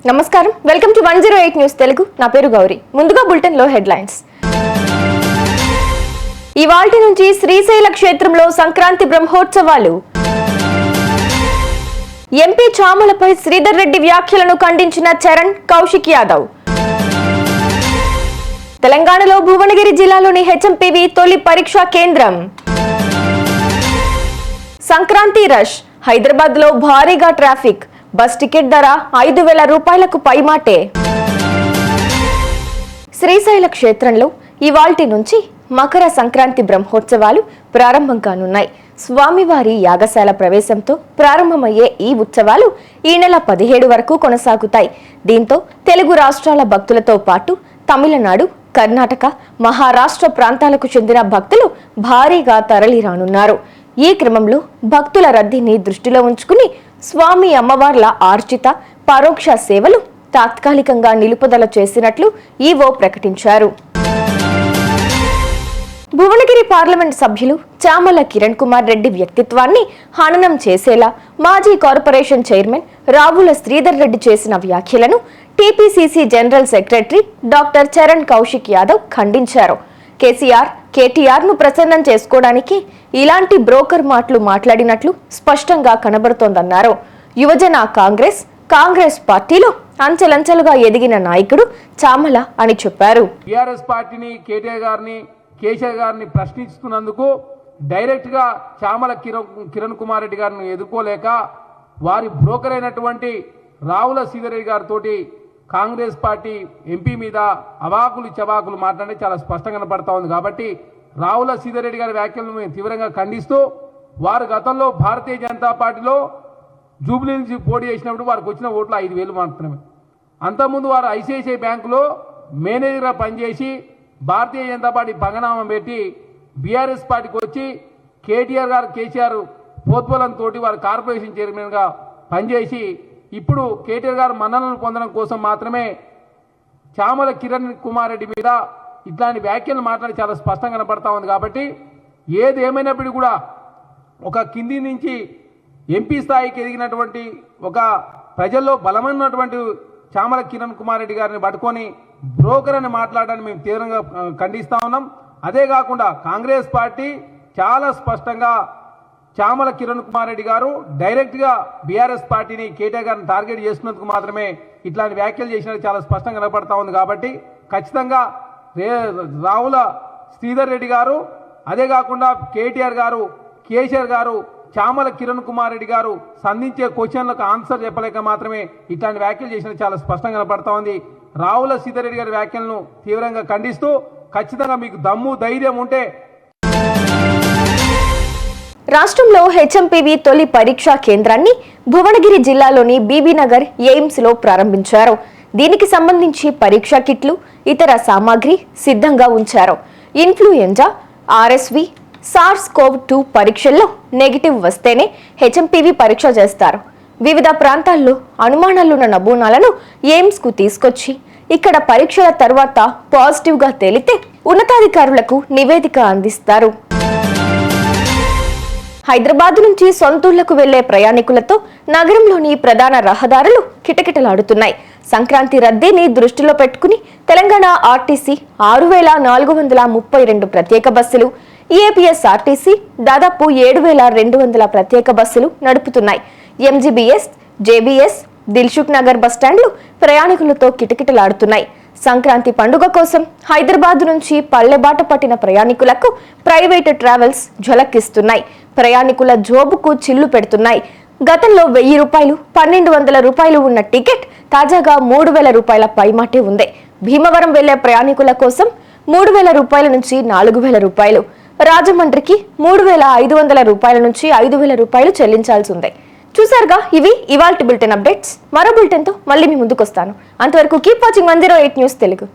నమస్కారం, welcome to 108 news Telugu. నా పేరు గౌరీ. ముందుగా బులెటిన్ లో హెడ్లైన్స్. ఇవాల్టి నుంచి శ్రీశైల క్షేత్రంలో సంక్రాంతి బ్రహ్మోత్సవాలు. ఎంపీ చామలపై శ్రీధర్ రెడ్డి వ్యాఖ్యలను ఖండించిన చరణ్, కౌశిక్ యాదవ్. తెలంగాణలో భువనగిరి జిల్లాలోని హెచ్ఎంపీవీ తొలి పరీక్షా కేంద్రం. సంక్రాంతి రష్. హైదరాబాద్ లో భారీగా ట్రాఫిక్. బస్ టికెట్ ధర 5,000 రూపాయలకు పైమాటే. శ్రీశైల క్షేత్రంలో ఇవాల్టి నుంచి మకర సంక్రాంతి బ్రహ్మోత్సవాలు ప్రారంభం కానున్నాయి. స్వామివారి యాగశాల ప్రవేశంతో ప్రారంభమయ్యే ఈ ఉత్సవాలు ఈ నెల 17 వరకు కొనసాగుతాయి. దీంతో తెలుగు రాష్ట్రాల భక్తులతో పాటు తమిళనాడు, కర్ణాటక, మహారాష్ట్ర ప్రాంతాలకు చెందిన భక్తులు భారీగా తరలిరానున్నారు. ఈ క్రమంలో భక్తుల రద్దీని దృష్టిలో ఉంచుకుని స్వామి అమ్మవార్ల ఆర్జిత పరోక్ష సేవలు తాత్కాలికంగా నిలుపుదల చేసినట్లు ఈవో ప్రకటించారు. భువనగిరి పార్లమెంట్ సభ్యులు చామల కిరణ్ కుమార్ రెడ్డి వ్యక్తిత్వాన్ని హననం చేసేలా మాజీ కార్పొరేషన్ చైర్మన్ రావుల శ్రీధర్ రెడ్డి చేసిన వ్యాఖ్యలను TPCC general secretary doctor Charan, Kaushik Yadav ఖండించారు. కేటీఆర్ ను ప్రసన్నం చేసుకోవడానికి ఇలాంటి బ్రోకర్ మాటలు మాట్లాడినట్లు స్పష్టంగా కనబడుతోందన్నారు. యువజన కాంగ్రెస్ పార్టీలో అంచెలంచెలుగా ఎదిగిన నాయకుడు చామల అని చెప్పారు. టీఆర్ఎస్ పార్టీని, కేసీఆర్ గారిని ప్రశ్నిస్తున్నందుకు డైరెక్ట్ గా చామల కిరణ్ కుమార్ రెడ్డి గారిని ఎదుర్కోలేక వారి బ్రోకర్ అయినటువంటి రావుల శ్రీధర్ రెడ్డి గారితో కాంగ్రెస్ పార్టీ ఎంపీ మీద అవాకులు చవాకులు మాట్లాడే చాలా స్పష్టంగా కనపడతా ఉంది. కాబట్టి రావుల శ్రీధర్ రెడ్డి గారి వ్యాఖ్యలను మేము తీవ్రంగా ఖండిస్తూ, వారు గతంలో భారతీయ జనతా పార్టీలో జూబ్లీ నుంచి పోటీ చేసినప్పుడు వారికి వచ్చిన ఓట్లు 5,000 మాత్రమే. అంతకుముందు వారు ఐసిఐసిఐ బ్యాంకులో మేనేజర్గా పనిచేసి భారతీయ జనతా పార్టీ పంగనామం పెట్టి బీఆర్ఎస్ పార్టీకి వచ్చి కేసీఆర్ పోత్వలంతో వారు కార్పొరేషన్ చైర్మన్గా పనిచేసి ఇప్పుడు కేటీఆర్ గారు మన్ననలు పొందడం కోసం మాత్రమే చామల కిరణ్ కుమార్ రెడ్డి మీద ఇట్లాంటి వ్యాఖ్యలు మాట్లాడి చాలా స్పష్టంగా కనపడతా ఉంది. కాబట్టి ఏది ఏమైనప్పటికీ కూడా ఒక కింది నుంచి ఎంపీ స్థాయికి ఎదిగినటువంటి ఒక ప్రజల్లో బలమైనటువంటి చామల కిరణ్ కుమార్ రెడ్డి గారిని పట్టుకొని బ్రోకర్ అని మాట్లాడడాన్ని మేము తీవ్రంగా ఖండిస్తా ఉన్నాం. అదే కాకుండా కాంగ్రెస్ పార్టీ చాలా స్పష్టంగా చామల కిరణ్ కుమార్ రెడ్డి గారు డైరెక్ట్ గా బీఆర్ఎస్ పార్టీని, కేటీఆర్ గారిని టార్గెట్ చేసినందుకు మాత్రమే ఇట్లాంటి వ్యాఖ్యలు చేసినట్టు చాలా స్పష్టంగా కనపడతా ఉంది. కాబట్టి ఖచ్చితంగా రావుల శ్రీధర్ రెడ్డి గారు, అదే కాకుండా కేసీఆర్ గారు చామల కిరణ్ కుమార్ రెడ్డి గారు సంధించే క్వశ్చన్లకు ఆన్సర్ చెప్పలేక మాత్రమే ఇట్లాంటి వ్యాఖ్యలు చేసినట్టు చాలా స్పష్టంగా కనపడతా ఉంది. రావుల శ్రీధర్ రెడ్డి గారి వ్యాఖ్యలను తీవ్రంగా ఖండిస్తూ, ఖచ్చితంగా మీకు దమ్ము ధైర్యం ఉంటే రాష్ట్రంలో హెచ్ఎంపీవీ తొలి పరీక్షా కేంద్రాన్ని భువనగిరి జిల్లాలోని బీబీనగర్ ఎయిమ్స్ లో ప్రారంభించారు. దీనికి సంబంధించి పరీక్షా కిట్లు, ఇతర సామాగ్రి సిద్ధంగా ఉంచారు. ఇన్ఫ్లుయెంజా, ఆర్ఎస్వి, SARS-CoV-2 పరీక్షల్లో నెగిటివ్ వస్తేనే హెచ్ఎంపీవీ పరీక్ష చేస్తారు. వివిధ ప్రాంతాల్లో అనుమానాలున్న నమూనాలను ఎయిమ్స్ కు తీసుకొచ్చి ఇక్కడ పరీక్షల తర్వాత పాజిటివ్ గా తేలితే ఉన్నతాధికారులకు నివేదిక అందిస్తారు. హైదరాబాద్ నుంచి సొంతూళ్లకు వెళ్లే ప్రయాణికులతో నగరంలోని ప్రధాన రహదారులు కిటకిటలాడుతున్నాయి. సంక్రాంతి రద్దీని దృష్టిలో పెట్టుకుని తెలంగాణ ఆర్టీసీ 6,432 ప్రత్యేక బస్సులు, ఏపీఎస్ఆర్టీసీ దాదాపు 7,200 ప్రత్యేక బస్సులు నడుపుతున్నాయి. ఎంజీబీఎస్, జేబీఎస్, దిల్సుఖ్ నగర్ బస్టాండ్లు ప్రయాణికులతో కిటకిటలాడుతున్నాయి. సంక్రాంతి పండుగ కోసం హైదరాబాద్ నుంచి పల్లెబాట పట్టిన ప్రయాణికులకు ప్రైవేటు ట్రావెల్స్ ఝలకిస్తున్నాయి. ప్రయాణికుల జోబుకు చిల్లు పెడుతున్నాయి. గతంలో 1,000 రూపాయలు, 1,200 రూపాయలు ఉన్న టికెట్ తాజాగా 3,000 రూపాయల పైమాటే ఉంది. భీమవరం వెళ్లే ప్రయాణికుల కోసం 3,000 రూపాయల నుంచి 4,000 రూపాయలు, రాజమండ్రికి 3,500 రూపాయల నుంచి 5,000 రూపాయలు చెల్లించాల్సి ఉంది. చూసారుగా, ఇవి ఇవాల్టి బులెటిన్ అప్డేట్స్. మరో బులెటిన్ తో మళ్ళీ మీ ముందుకు వస్తాను. అంతవరకు కీప్ వాచింగ్ 108 న్యూస్ తెలుగు.